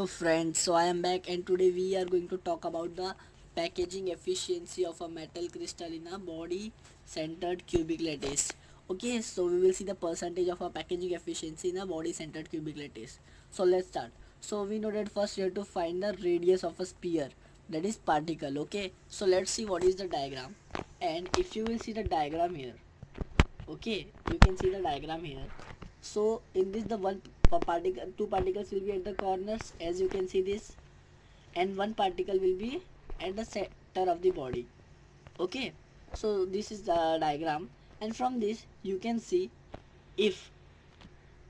friends, so I am back and today we are going to talk about the packaging efficiency of a metal crystal in a body centered cubic lattice. Okay, so we will see the percentage of a packaging efficiency in a body centered cubic lattice. So let's start. So we know that first we have to find the radius of a sphere, that is particle. Okay, so let's see what is the diagram. And if you will see the diagram here, okay, you can see the diagram here. So in this the two particles will be at the corners, as you can see this, and one particle will be at the center of the body. Okay, so this is the diagram, and from this you can see, if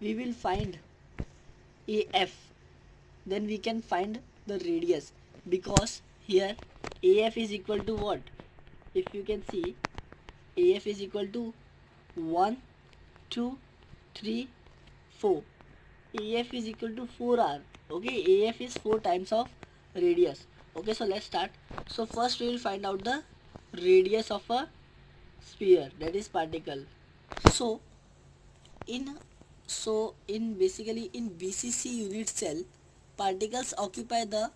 we will find AF, then we can find the radius, because here AF is equal to what? If you can see, AF is equal to 1, 2, 3, 4. AF is equal to 4R. Okay, AF is 4 times of radius. Okay, so let's start. So first we will find out the radius of a sphere, that is particle. So in basically in BCC unit cell, particles occupy the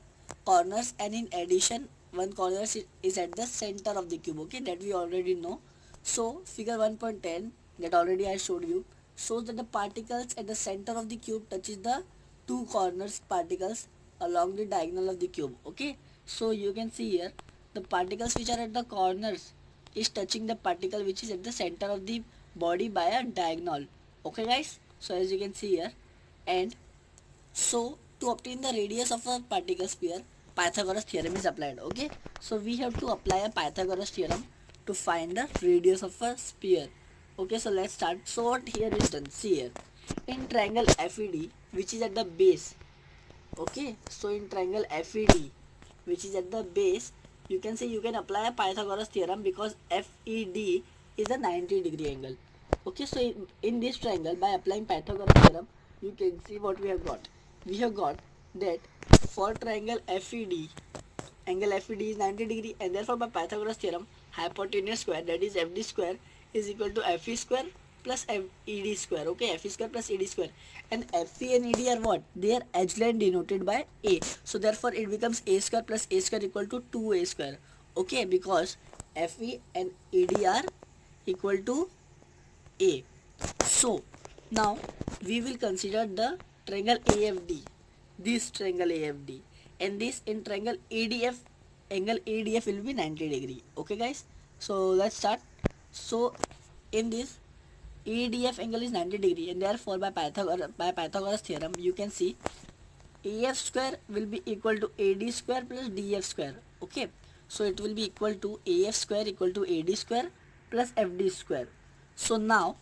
corners, and in addition one corner is at the center of the cube. Okay, that we already know. So figure 1.10 that already I showed you shows that the particles at the center of the cube touches the two corners particles along the diagonal of the cube. Okay, so you can see here the particles which are at the corners is touching the particle which is at the center of the body by a diagonal. Okay guys, so as you can see here, and so to obtain the radius of a particle sphere, Pythagoras theorem is applied. Okay, so we have to apply a Pythagoras theorem to find the radius of a sphere. Okay, so let's start. So what here is done, see here, in triangle FED which is at the base. Okay, so in triangle FED which is at the base, you can say you can apply a Pythagoras theorem, because FED is a 90-degree angle. Okay, so in this triangle, by applying Pythagoras theorem, you can see what we have got. We have got that for triangle FED, angle FED is 90 degree, and therefore by Pythagoras theorem, hypotenuse square, that is FD square, is equal to FE square plus ED square. Okay, FE square plus ED square, and FE and ED are what? They are edge line denoted by A. So therefore it becomes A square plus A square equal to 2A square. Okay, because FE and ED are equal to A. So now we will consider the triangle AFD, this triangle AFD, and this in triangle ADF, angle ADF will be 90 degree. Okay guys, so let's start. So in this ADF angle is 90 degree, and therefore by Pythagoras theorem you can see AF square will be equal to AD square plus DF square. Okay, so it will be equal to AF square equal to AD square plus FD square. So now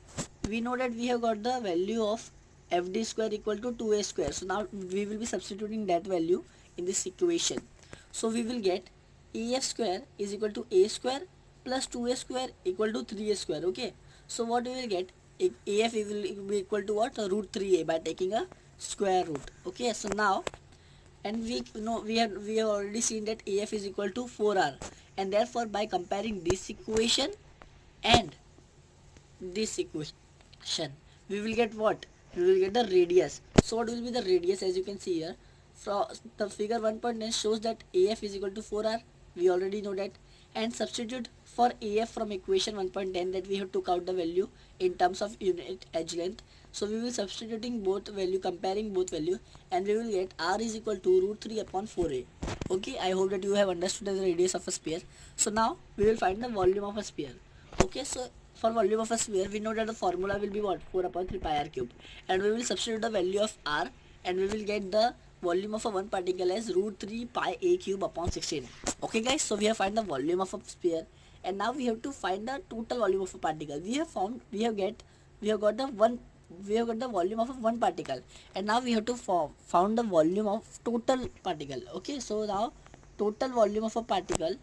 we know that we have got the value of FD square equal to 2A square. So now we will be substituting that value in this equation. So we will get AF square is equal to A square plus 2A square equal to 3A square. Okay, so what we will get, AF will be equal to what? Root 3A by taking a square root. Okay, so now, and we know we have already seen that AF is equal to 4R, and therefore by comparing this equation and this equation, we will get what? We will get the radius. So what will be the radius? As you can see here, from the figure 1.9 shows that AF is equal to 4R. We already know that, and substitute for AF from equation 1.10, that we have took out the value in terms of unit edge length. So we will substituting both value, comparing both value, and we will get R is equal to root 3 upon 4A. Okay, I hope that you have understood the radius of a sphere. So now we will find the volume of a sphere. Okay, so for volume of a sphere, we know that the formula will be what? 4 upon 3 pi r cube, and we will substitute the value of R, and we will get the volume of a one particle as root 3 pi a cube upon 16. Okay guys, so we have find the volume of a sphere, and now we have to find the total volume of a particle. We have got the volume of a one particle, and now we have to found the volume of total particle. Okay, so now total volume of a particle.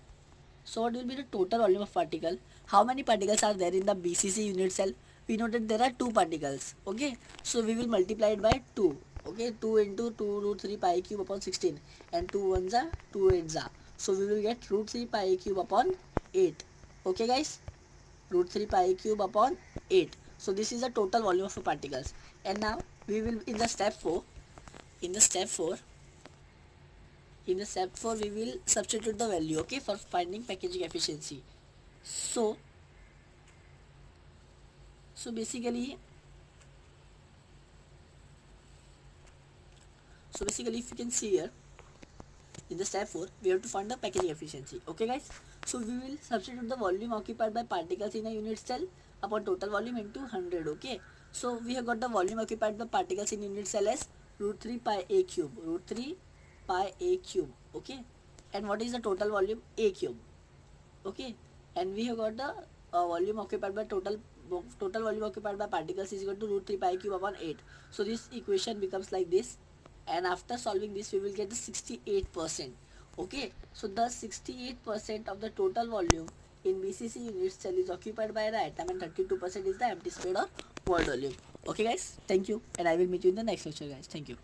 So what will be the total volume of particle? How many particles are there in the BCC unit cell? We know that there are two particles. Okay, so we will multiply it by 2. Okay, 2 into 2 root 3 pi cube upon 16, and 2 ones are 2 eights are. So we will get root 3 pi cube upon 8. Okay guys, root 3 pi cube upon 8. So this is the total volume of particles. And now we will in the step 4. In the step 4, In the step 4 we will substitute the value, okay, for finding packaging efficiency. So basically if you can see here, in the step 4 we have to find the packaging efficiency. Okay guys, so we will substitute the volume occupied by particles in a unit cell upon total volume into 100. Okay, so we have got the volume occupied by particles in unit cell as root 3 pi a cube, root 3 pi a cube. Okay, and what is the total volume? A cube. Okay, and we have got the volume occupied by total volume occupied by particles is equal to root 3 pi cube upon 8. So this equation becomes like this, and after solving this we will get the 68%. Okay, so the 68% of the total volume in BCC unit cell is occupied by the atom, and 32% is the empty space or void volume. Okay guys, thank you, and I will meet you in the next lecture guys. Thank you.